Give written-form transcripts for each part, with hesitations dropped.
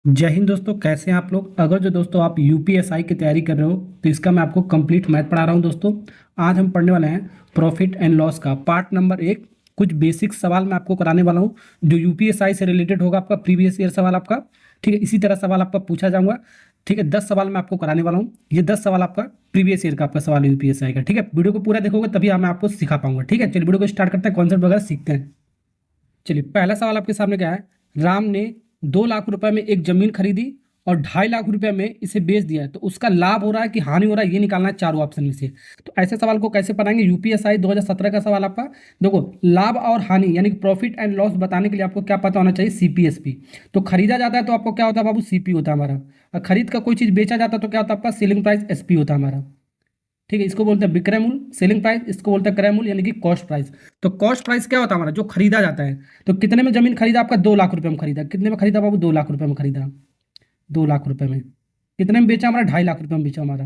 जय हिंद दोस्तों, कैसे हैं आप लोग। अगर जो दोस्तों आप यूपीएसआई की तैयारी कर रहे हो तो इसका मैं आपको कंप्लीट मैथ पढ़ा रहा हूं दोस्तों। आज हम पढ़ने वाले हैं प्रॉफिट एंड लॉस का पार्ट नंबर 1। कुछ बेसिक सवाल मैं आपको कराने वाला हूं जो यूपीएसआई से रिलेटेड होगा, आपका प्रीवियस ईयर सवाल आपका। ठीक है, इसी तरह सवाल आपका पूछा जाऊंगा। ठीक है, 10 सवाल मैं आपको कराने वाला हूँ। ये 10 सवाल आपका प्रीवियस ईयर का आपका सवाल है यूपीएसआई का। ठीक है, वीडियो को पूरा देखोगे तभी मैं आपको सिखा पाऊंगा। ठीक है, चलिए वीडियो को स्टार्ट करते हैं, कॉन्सेप्ट वगैरह सीखते हैं। चलिए, पहला सवाल आपके सामने क्या है। राम ने 2 लाख रुपए में एक जमीन खरीदी और 2.5 लाख रुपए में इसे बेच दिया है, तो उसका लाभ हो रहा है कि हानि हो रहा है, ये निकालना है चारों ऑप्शन में से। तो ऐसे सवाल को कैसे बनाएंगे। यूपीएसआई 2017 का सवाल आपका। देखो, लाभ और हानि यानी कि प्रॉफिट एंड लॉस बताने के लिए आपको क्या पता होना चाहिए, सीपीएसपी। तो खरीदा जाता है तो आपको क्या होता है बाबू, सीपी होता है हमारा। और खरीद का कोई चीज़ बेचा जाता है तो क्या होता है आपका, सेलिंग प्राइस, एसपी होता है हमारा। ठीक है, इसको बोलते हैं विक्रय मूल्य, सेलिंग प्राइस। इसको बोलते हैं क्रय मूल्य यानी कि कॉस्ट प्राइस। तो कॉस्ट प्राइस क्या होता है हमारा, जो खरीदा जाता है। तो कितने में जमीन खरीदा आपका, 2 लाख रुपए में खरीदा। कितने में खरीदा बाबू, 2 लाख रुपए में खरीदा। 2 लाख रुपए में। कितने में बेचा हमारा, 2.5 लाख रुपए में बेचा हमारा।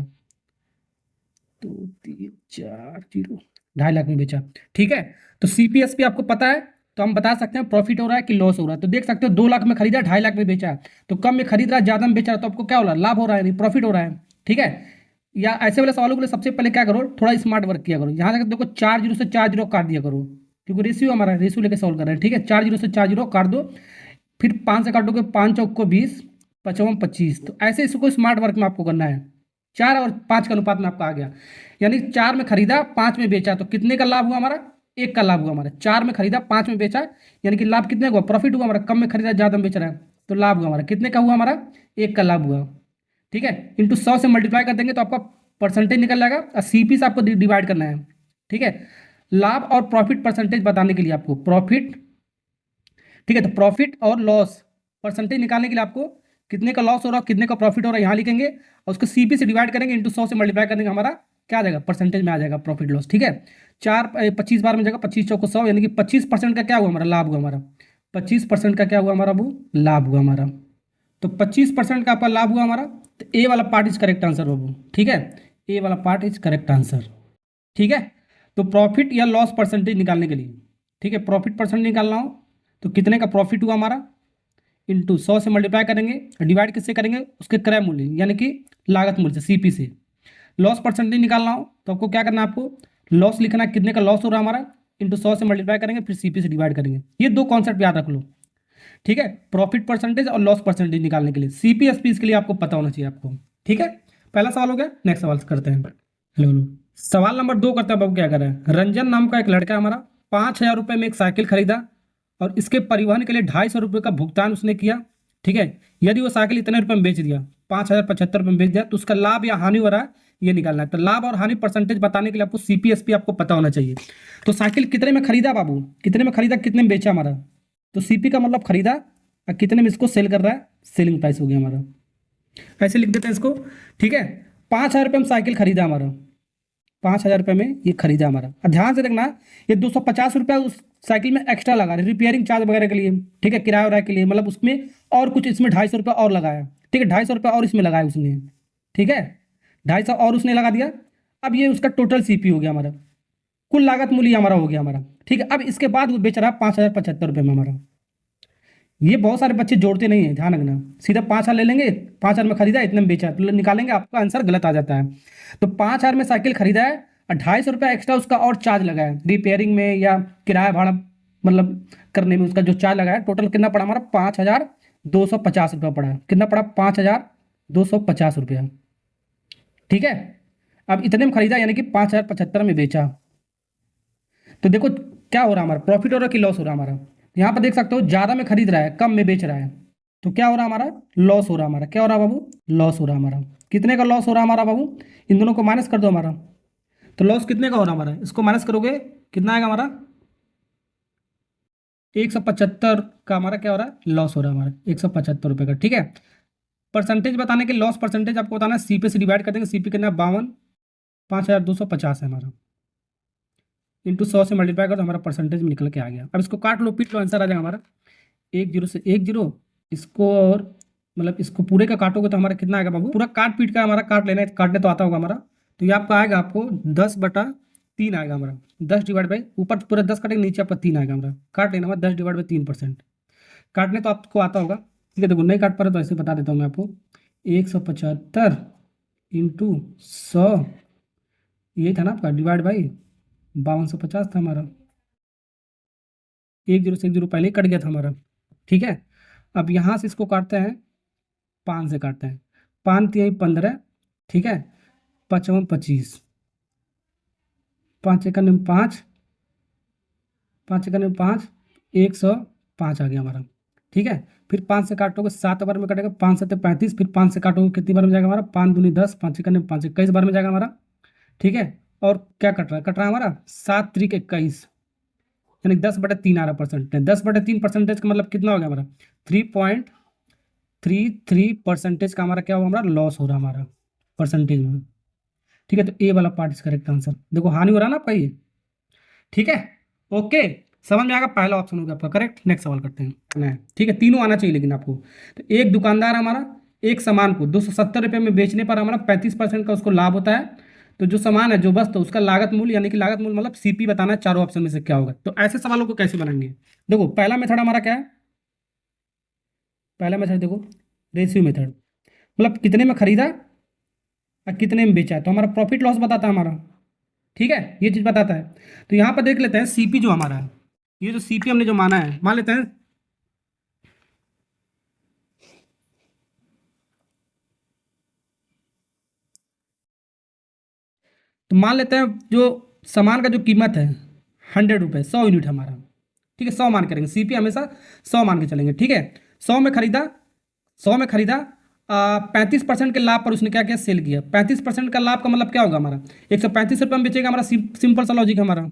2 3 4 0, 2.5 लाख में बेचा। ठीक है, तो सीपीएसपी आपको पता है तो हम बता सकते हैं प्रॉफिट हो रहा है कि लॉस हो रहा है। तो देख सकते हो 2 लाख में खरीदा, 2.5 लाख में बेचा। तो कम में खरीद रहा है, ज्यादा में बेच रहा है, तो आपको क्या हो रहा है, लाभ हो रहा है, नहीं प्रॉफिट हो रहा है। ठीक है, या ऐसे वाले सवालों के लिए सबसे पहले क्या करो, थोड़ा स्मार्ट वर्क किया करो। यहाँ तक देखो 4 जीरो से 4 जीरो काट दिया करो, क्योंकि रेशियो हमारा रेशियो लेके सॉल्व कर रहे हैं। ठीक है, 4 जीरो से 4 जीरो काट दो। फिर 5 से काटोगे, 5 चौक को 20, 5 25। तो ऐसे इसको स्मार्ट वर्क में आपको करना है। 4 और 5 का अनुपात में आपका आ गया, यानी 4 में खरीदा, 5 में बेचा, तो कितने का लाभ हुआ हमारा, 1 का लाभ हुआ हमारा। 4 में खरीदा, 5 में बेचा, यानी कि लाभ कितने का हुआ, प्रॉफिट हुआ हमारा। कम में खरीदा, ज़्यादा में बेच रहा है, तो लाभ हुआ हमारा। कितने का हुआ हमारा, 1 का लाभ हुआ। ठीक है, इंटू 100 से मल्टीप्लाई कर देंगे तो आपका परसेंटेज निकल जाएगा, और सीपी से आपको डिवाइड करना है। ठीक है, लाभ और प्रॉफिट परसेंटेज बताने के लिए आपको प्रॉफिट। ठीक है, तो प्रॉफिट और लॉस परसेंटेज निकालने के लिए आपको कितने का लॉस हो रहा है, कितने का प्रॉफिट हो रहा है, यहाँ लिखेंगे और उसको सीपी से डिवाइड करेंगे, इंटू 100 से मल्टीप्लाई करेंगे, हमारा क्या आ जाएगा, परसेंटेज में आ जाएगा प्रॉफिट लॉस। ठीक है, 25 बार में जाएगा, 25 चौको 100, यानी कि 25% का क्या हुआ हमारा, लाभ हुआ हमारा। 25% का क्या हुआ हमारा, वो लाभ हुआ हमारा। तो 25% का आपका लाभ हुआ हमारा। तो ए वाला पार्ट इज करेक्ट आंसर बाबू। ठीक है, ए वाला पार्ट इज करेक्ट आंसर। ठीक है, तो प्रॉफिट या लॉस परसेंटेज निकालने के लिए, ठीक है, प्रॉफिट परसेंटेज निकालना हो तो कितने का प्रॉफिट हुआ हमारा, इंटू 100 से मल्टीप्लाई करेंगे, डिवाइड किससे करेंगे, उसके क्रय मूल्य यानी कि लागत मूल्य से, सीपी से। लॉस परसेंटेज निकालना हो तो आपको क्या करना है, आपको लॉस लिखना है, कितने का लॉस हो रहा है हमारा, इंटू 100 से मल्टीप्लाई करेंगे, फिर सीपी से डिवाइड करेंगे। ये दो कॉन्सेप्ट याद रख लो। ठीक है, प्रॉफिट परसेंटेज और लॉस परसेंटेज निकालने के लिए सीपीएसपी, इसके लिए आपको पता होना चाहिए आपको। ठीक है, पहला सवाल हो गया। नेक्स्ट सवाल करते हैं। Hello hello. सवाल नंबर 2 करते हैं बाबू, क्या कर रहा है। रंजन नाम का एक लड़का हमारा 5,000 रुपये में एक साइकिल खरीदा और इसके परिवहन के लिए 250 रुपये का भुगतान उसने किया। ठीक है, यदि वो साइकिल इतने रुपये में बेच दिया, 5,075 रुपये में बेच दिया, तो उसका लाभ या हानि हो रहा है, ये निकालना है। तो लाभ और हानि परसेंटेज बताने के लिए आपको सीपीएसपी आपको पता होना चाहिए। तो साइकिल कितने में खरीदा बाबू, कितने में खरीदा, कितने में बेचा हमारा। तो सीपी का मतलब खरीदा, और कितने में इसको सेल कर रहा है, सेलिंग प्राइस हो गया हमारा। ऐसे लिख देते हैं इसको। ठीक है, 5,000 रुपये में साइकिल खरीदा हमारा, 5,000 रुपये में ये खरीदा हमारा। और ध्यान से देखना, ये 250 रुपया उस साइकिल में एक्स्ट्रा लगा रहे, रिपेयरिंग चार्ज वगैरह के लिए। ठीक है, किराया वराया के लिए, मतलब उसमें और कुछ इसमें 250 रुपया और लगाया। ठीक है, 250 रुपया और इसमें लगाया उसने। ठीक है, 250 और उसने लगा दिया। अब ये उसका टोटल सीपी हो गया हमारा, कुल लागत मूल्य हमारा हो गया हमारा। ठीक है, अब इसके बाद वो बेच रहा है 5,075 रुपये में हमारा। ये बहुत सारे बच्चे जोड़ते नहीं है, ध्यान रखना। सीधा 5,000 ले लेंगे, 5,000 में खरीदा, इतने में बेचा, तो निकालेंगे, आपका आंसर गलत आ जाता है। तो 5,000 में साइकिल खरीदा है और 250 रुपया एक्स्ट्रा उसका और चार्ज लगा है रिपेयरिंग में या किराया भाड़ा मतलब करने में, उसका जो चार्ज लगा है। टोटल कितना पड़ा हमारा, 5,250 रुपया पड़ा। कितना पड़ा, 5,250 रुपया। ठीक है, अब इतने में खरीदा यानी कि 5,075 में बेचा। तो देखो क्या हो रहा है हमारा, प्रॉफिट हो रहा है कि लॉस हो रहा है हमारा। यहाँ पर देख सकते हो, ज़्यादा में खरीद रहा है, कम में बेच रहा है, तो क्या हो रहा है हमारा, लॉस हो रहा है हमारा। क्या हो रहा है बाबू, लॉस हो रहा है हमारा। कितने का लॉस हो रहा है हमारा बाबू, इन दोनों को माइनस कर दो हमारा। तो लॉस कितने का हो रहा है हमारा, इसको माइनस करोगे कितना आएगा हमारा, 175 का हमारा क्या हो रहा है, लॉस हो रहा है हमारा, 175 रुपये का। ठीक है, परसेंटेज बताने के लॉस परसेंटेज आपको बताना है, सीपी से डिवाइड कर देंगे। सीपी कितना है, 52, 5,250 है हमारा, इंटू 100 से मल्टीप्लाई कर तो हमारा परसेंटेज में निकल के आ गया। अब इसको काट लो, पीट लो, आंसर आ जाएगा हमारा 1 0 से 1 0। इसको और मतलब इसको पूरे का काटोगे तो हमारा कितना आएगा बाबू, पूरा काट पीट का हमारा काट लेना है, काटने तो आता होगा हमारा। तो ये आपका आएगा, आपको 10/3 आएगा हमारा। 10 डिवाइड बाई, ऊपर पूरा 10 काटेंगे, नीचे आपका 3 आएगा हमारा। काट लेना हमारा 10 डिवाइड बाई 3%। काटने तो आपको आता होगा। ठीक है, देखो नहीं काट पा रहे तो ऐसे बता देता हूँ मैं आपको। 175 इंटू 100, ये था ना आपका, डिवाइड बाई 5250 था हमारा। 10 से 10 पहले ही कट गया था हमारा। ठीक है, अब यहाँ से इसको काटते हैं, 5 से काटते हैं, 5 3 15, ठीक है, 5 25, 5 1 5, 5 1 5, 105 आ गया हमारा। ठीक है, फिर 5 से काटोगे 7 बार में कटेगा, 5 7 35, फिर 5 से काटोगे कितनी बार में जाएगा हमारा, 5 दूनी 10, 5 1 5 21 बार में जाएगा हमारा। ठीक है, और क्या कट रहा है हमारा, 7 3 21, यानी 10/3 आ रहा परसेंटेज। 10/3 परसेंटेज का मतलब कितना हो गया हमारा, 3.33% का हमारा क्या हुआ, हमारा लॉस हो रहा है हमारा परसेंटेज में। ठीक है, तो ए वाला पार्ट इज करेक्ट आंसर। देखो हानि हो रहा है ना आपका ये। ठीक है, ओके, समझ में आएगा, पहला ऑप्शन हो गया आपका करेक्ट। नेक्स्ट सवाल करते हैं नहीं, ठीक है, तीनों आना चाहिए लेकिन आपको। तो एक दुकानदार हमारा एक सामान को 270 रुपये में बेचने पर हमारा 35% का उसको लाभ होता है। तो जो सामान है, जो वस्तु, उसका लागत मूल्य, यानी कि लागत मूल्य मतलब सीपी बताना है, चारों ऑप्शन में से क्या होगा। तो ऐसे सवालों को कैसे बनाएंगे, देखो पहला मेथड हमारा क्या है, पहला मेथड देखो, रेशियो मेथड, मतलब कितने में खरीदा और कितने में बेचा है, तो हमारा प्रॉफिट लॉस बताता है हमारा। ठीक है, ये चीज़ बताता है। तो यहाँ पर देख लेते हैं सीपी जो हमारा है, ये जो सीपी हमने जो माना है, मान लेते हैं, तो मान लेते हैं जो सामान का जो कीमत है 100 रुपये, 100 यूनिट हमारा। ठीक है, 100 मान करेंगे, सीपी हमेशा 100 मान के चलेंगे। ठीक है, 100 में खरीदा 35% के लाभ पर उसने क्या किया, सेल किया। 35% का लाभ का मतलब क्या होगा हमारा, 135 रुपये में बेचेगा हमारा, सिंपल सा लॉजिक हमारा।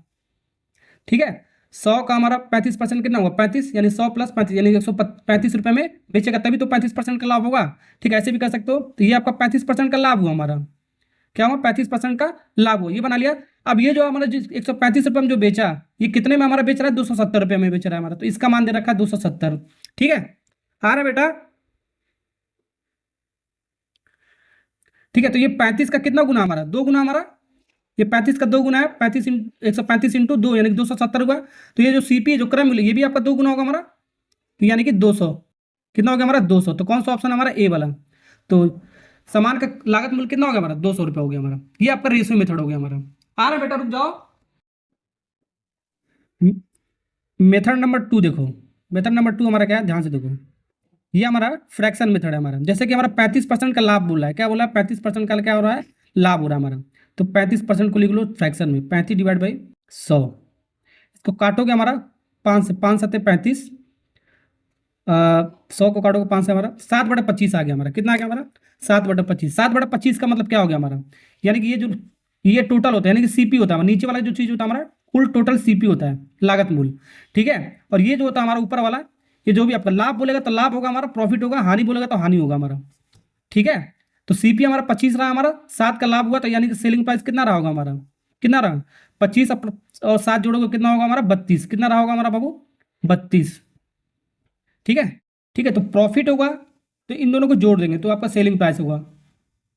ठीक है, 100 का हमारा 35% कितना हुआ, 35, यानी 100 + 35 यानी 135 रुपये में बेचेगा, तभी तो 35% का लाभ होगा। ठीक है, ऐसे भी कर सकते हो। तो ये आपका 35% का लाभ हुआ हमारा, क्या हुआ, 35% का लाभ हुआ, ये बना लिया। अब ये जो हमारा 135 रुपये में जो बेचा, ये कितने में हमारा बेच रहा है, 270 रुपये में बेच रहा है हमारा, तो इसका मान दे रखा है 270। ठीक है, आ रहा है बेटा। ठीक है, तो ये 35 का कितना गुना हमारा, 2 गुना हमारा, ये 35 का 2 गुना है, 135 इंटू 2 यानी कि 270 हुआ। तो ये जो सीपी जो क्रय मूल्य, ये भी आपका 2 गुना होगा हमारा, तो यानी कि 200, कितना हो गया हमारा, 200। तो कौन सा ऑप्शन हमारा, ए वाला। तो सामान का लागत मूल्य कितना हो गया हमारा, 200 रुपये हो गया हमारा। ये आपका रेशियो मेथड हो गया हमारा। आ रहा है बेटा, रुक जाओ। मेथड नंबर 2 देखो, मेथड नंबर 2 हमारा क्या है, ध्यान से देखो। ये हमारा फ्रैक्शन मेथड है हमारा। जैसे कि हमारा 35% का लाभ बोला है, क्या बोला है, 35% का क्या हो रहा है, लाभ हो रहा है हमारा। तो 35% को लिख लो फ्रैक्शन में, 35 डिवाइड बाई 100। इसको काटोगे हमारा, 5 से, 5 7 35, 100 को काटोगे 5 से, हमारा 7/25 आ गया हमारा। कितना आ गया हमारा, 7/25। 7/25 का मतलब क्या हो गया हमारा, यानी कि ये टोटल होता है, यानी कि सीपी होता है नीचे वाला जो चीज़ होता है हमारा, कुल टोटल सीपी होता है, लागत मूल्य। ठीक है, और ये जो होता है हमारा ऊपर वाला, ये जो भी आपका लाभ बोलेगा तो लाभ होगा हमारा, प्रॉफिट होगा, हानि बोलेगा तो हानि होगा हमारा। ठीक है, तो सीपी हमारा 25 रहा हमारा, 7 का लाभ हुआ, तो यानी कि सेलिंग प्राइस कितना रहा होगा हमारा, कितना रहा, 25 और 7 जोड़ोगे कितना होगा हमारा, 32। कितना रहा होगा हमारा बाबू, 32। ठीक है, ठीक है, तो प्रॉफिट होगा तो इन दोनों को जोड़ देंगे तो आपका सेलिंग प्राइस होगा,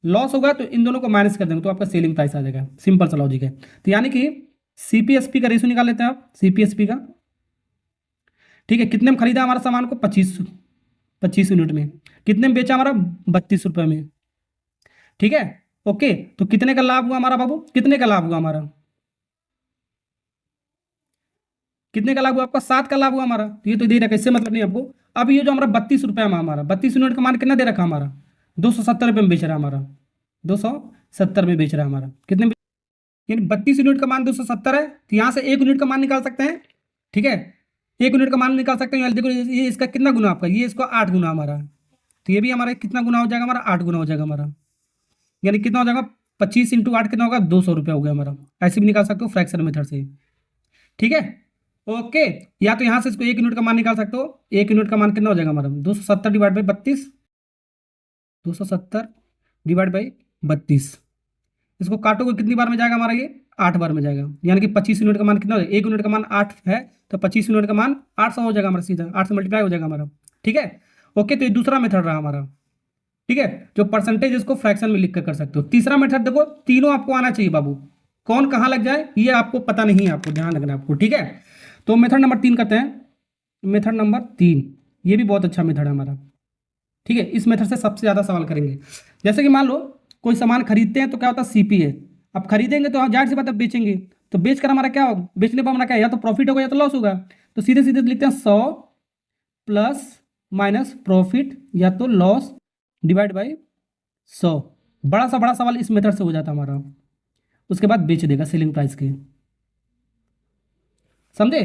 लॉस होगा तो इन दोनों को माइनस कर देंगे तो आपका सेलिंग प्राइस आ जाएगा। सिंपल सा लॉजिक है। तो यानी कि सीपीएसपी का रेशियो निकाल लेते हैं आप, सीपीएसपी का। ठीक है, कितने में खरीदा हमारा सामान को, 25 यूनिट में, कितने में बेचा हमारा, 32 रुपये में। ठीक है, ओके, तो कितने का लाभ हुआ हमारा बाबू, कितने का लाभ हुआ हमारा, कितने का लाभ हुआ आपका, 7 का लाभ हुआ हमारा। तो ये तो दे रखा है, इससे मतलब नहीं आपको। अब ये जो हमारा 32 रुपये में, हमारा 32 यूनिट का मान कितना दे रखा हमारा, 270 रुपये में बेच रहा है हमारा, 270 में बेच रहा है हमारा, कितने में, यानी 32 यूनिट का मान 270 है। तो यहाँ से 1 यूनिट का मान निकाल सकते हैं। ठीक है, 1 यूनिट का मान निकाल सकते हैं। देखो ये इसका कितना गुना आपका, ये इसको 8 गुना हमारा, तो ये भी हमारा कितना गुना हो जाएगा हमारा, 8 गुना हो जाएगा हमारा, यानी कितना हो जाएगा, 25 इंटू 8 कितना होगा, 200 रुपये हो गया हमारा। ऐसे भी निकाल सकते हो फ्रैक्शन मेथड से। ठीक है, ओके, या तो यहाँ से इसको 1 यूनिट का मान निकाल सकते हो। 1 यूनिट का मान कितना हो जाएगा हमारा, 270 डिवाइड बाई 32, 270 डिवाइड बाई 32। इसको काटोगे कितनी बार में जाएगा हमारा, ये 8 बार में जाएगा, यानी कि 25 यूनिट का मान कितना हो जाएगा, 1 यूनिट का मान 8 है, तो 25 यूनिट का मान 800 हो जाएगा हमारा, सीधा 8 से मल्टीप्लाई हो जाएगा हमारा। ठीक है, ओके, तो ये दूसरा मेथड रहा हमारा। ठीक है, जो परसेंटेज इसको फ्रैक्शन में लिख कर सकते हो। तीसरा मेथड देखो, तीनों आपको आना चाहिए बाबू, कौन कहाँ लग जाए ये आपको पता नहीं है, आपको ध्यान रखना है आपको। ठीक है, तो मेथड नंबर 3 करते हैं। मेथड नंबर 3, ये भी बहुत अच्छा मेथड है हमारा। ठीक है, इस मेथड से सबसे ज़्यादा सवाल करेंगे। जैसे कि मान लो कोई सामान खरीदते हैं तो क्या होता है, सीपी है। अब खरीदेंगे तो जाहिर सी बात है बेचेंगे, तो बेच कर हमारा क्या होगा, बेचने पर हमारा क्या है, या तो प्रॉफिट होगा या तो लॉस होगा। तो सीधे सीधे लिखते हैं 100 प्लस माइनस प्रॉफिट या तो लॉस डिवाइड बाई 100। बड़ा सवाल इस मेथड से हो जाता है हमारा। उसके बाद बेच देगा सेलिंग प्राइस के। समझे?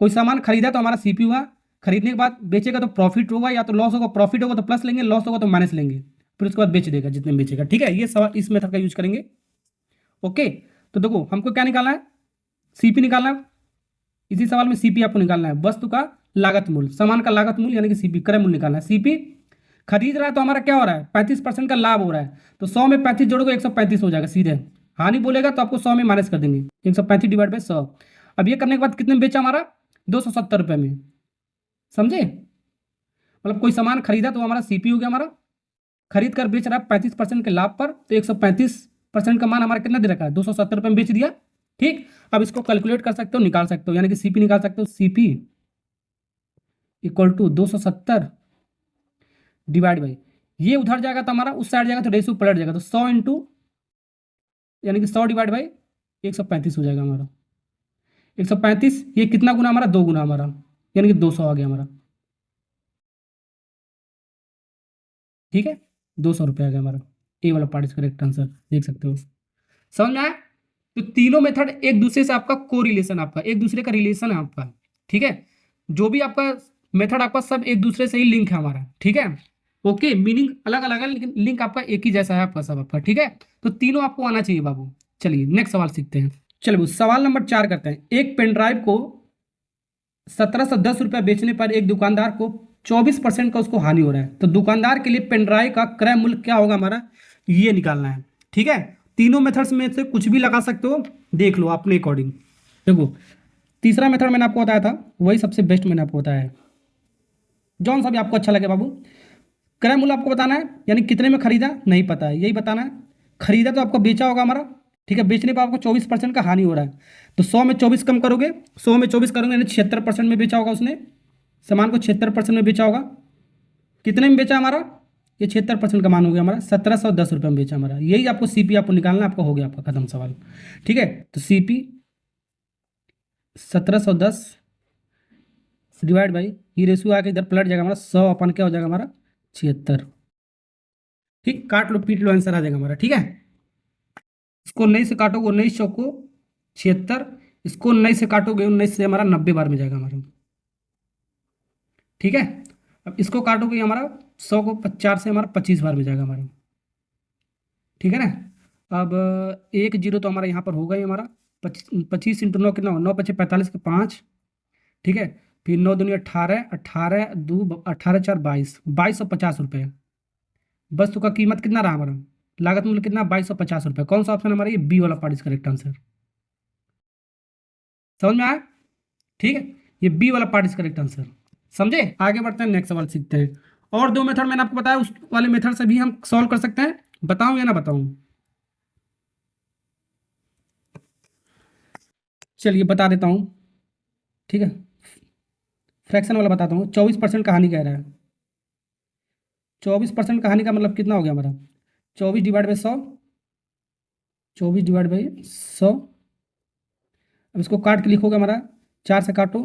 कोई सामान खरीदा तो हमारा सीपी हुआ, खरीदने के बाद बेचेगा तो प्रॉफिट होगा या तो लॉस होगा, प्रॉफिट होगा तो प्लस लेंगे, लॉस होगा तो माइनस लेंगे, फिर उसके बाद बेच देगा जितने में बेचेगा। ठीक है, ये सवाल इस मेथड का यूज करेंगे। ओके, तो देखो हमको क्या निकालना है, सीपी निकालना है। इसी सवाल में सीपी आपको निकालना है, वस्तु का लागत मूल्य, सामान का लागत मूल्य यानी कि सीपी, क्रय मूल्य निकालना है। सीपी खरीद रहा है तो हमारा क्या हो रहा है, 35% का लाभ हो रहा है, तो 100 में 35 जोड़ोगे 135 हो जाएगा सीधे। हानि बोलेगा तो आपको 100 में माइनस कर देंगे, 135 डिवाइड बाई 100। अब ये करने के बाद कितने में बेचा हमारा, 270 रुपये में। समझे? मतलब कोई सामान खरीदा तो हमारा सीपी हो गया हमारा, खरीद कर बेच रहा है 35% के लाभ पर, तो 135% का मान हमारा कितना दे रखा है, 270 रुपये में बेच दिया। ठीक, अब इसको कैलकुलेट कर सकते हो, निकाल सकते हो, यानी कि सीपी निकाल सकते हो। CP equal to 270 divide by, ये उधर जाएगा तो हमारा उस साइड जाएगा तो रेशियो पलट जाएगा, तो 100 इंटू यानी कि 100 डिवाइड बाई 135 हो जाएगा हमारा। 135 ये कितना गुना हमारा, 2 गुना हमारा, यानी कि 200 आ गया हमारा। ठीक है, 200 रुपये आ गया हमारा। ए वाला पार्ट इज करेक्ट आंसर, देख सकते हो। समझ में आया? तो तीनों मेथड एक दूसरे से आपका को रिलेशन, आपका एक दूसरे का रिलेशन है आपका। ठीक है, जो भी आपका मेथड आपका सब एक दूसरे से ही लिंक है हमारा। ठीक है, ओके, मीनिंग अलग अलग है लेकिन लिंक आपका एक ही जैसा है आपका सब आपका। ठीक है, तो तीनों आपको आना चाहिए बाबू। चलिए नेक्स्ट सवाल सीखते हैं। चलिए सवाल नंबर 4 करते हैं। एक पेन ड्राइव को 1710 रुपये बेचने पर एक दुकानदार को 24% का उसको हानि हो रहा है, तो दुकानदार के लिए पेन ड्राइव का क्रय मूल्य क्या होगा हमारा, ये निकालना है। ठीक है, तीनों मेथड्स में से कुछ भी लगा सकते हो, देख लो अपने अकॉर्डिंग। देखो तीसरा मेथड मैंने आपको बताया था, वही सबसे बेस्ट मैंने आपको बताया है, जौन सा भी आपको अच्छा लगे बाबू। क्रय मूल्य आपको बताना है, यानी कितने में खरीदा नहीं पता है, यही बताना है। खरीदा तो आपको बेचा होगा हमारा। ठीक है, बेचने पर आपको 24% का हानि हो रहा है, तो 100 में 24 कम करोगे, 100 में 24 करोगे यानी 76% में बेचा होगा उसने सामान को, 76% में बेचा होगा। कितने में बेचा हमारा, ये 76% का मान हो गया हमारा, 1710 रुपये में बेचा हमारा। यही आपको सीपी आपको निकालना, आपका हो गया आपका खत्म सवाल। ठीक है, तो सीपी 1710 डिवाइड बाई, ये रेशियो आके इधर पलट जाएगा हमारा, 100 अपन क्या हो जाएगा हमारा 76। ठीक, काट लो पीट लो, आंसर आ जाएगा हमारा। ठीक है, इसको 19 से काटोगे, 19 चौको 76, इसको 19 से काटोगे, 19 से हमारा 90 बार में जाएगा हमारा। ठीक है, अब इसको काटोगे हमारा 100 को 4 से हमारा 25 बार में जाएगा हमारा। ठीक है ना, अब एक जीरो तो हमारा यहाँ पर होगा ही हमारा, 25 × 9 कितना हो, 9 × 5 = 45 के 5। ठीक है, फिर 9 दूनी 18, 18 2 18 4 22, 2250 रुपये। वस्तु का कीमत कितना रहा हमारा, लागत मूल्य कितना, 2250 रुपये। कौन सा ऑप्शन हमारा, ये बी वाला पार्ट इज करेक्ट आंसर। समझ में आया? ठीक है, ये बी वाला पार्ट इज करेक्ट आंसर। समझे? आगे बढ़ते हैं, नेक्स्ट सवाल सीखते हैं। और दो मेथड मैंने आपको बताया, उस वाले मेथड से भी हम सॉल्व कर सकते हैं। बताऊं या ना बताऊं? चलिए बता देता हूं। ठीक है, फ्रैक्शन वाला बताता हूँ। 24% कहानी कह रहा है, 24% कहानी का मतलब कितना हो गया हमारा, 24 डिवाइड बाई 100, 24 डिवाइड बाई 100। अब इसको काट के लिखोगे हमारा, 4 से काटो,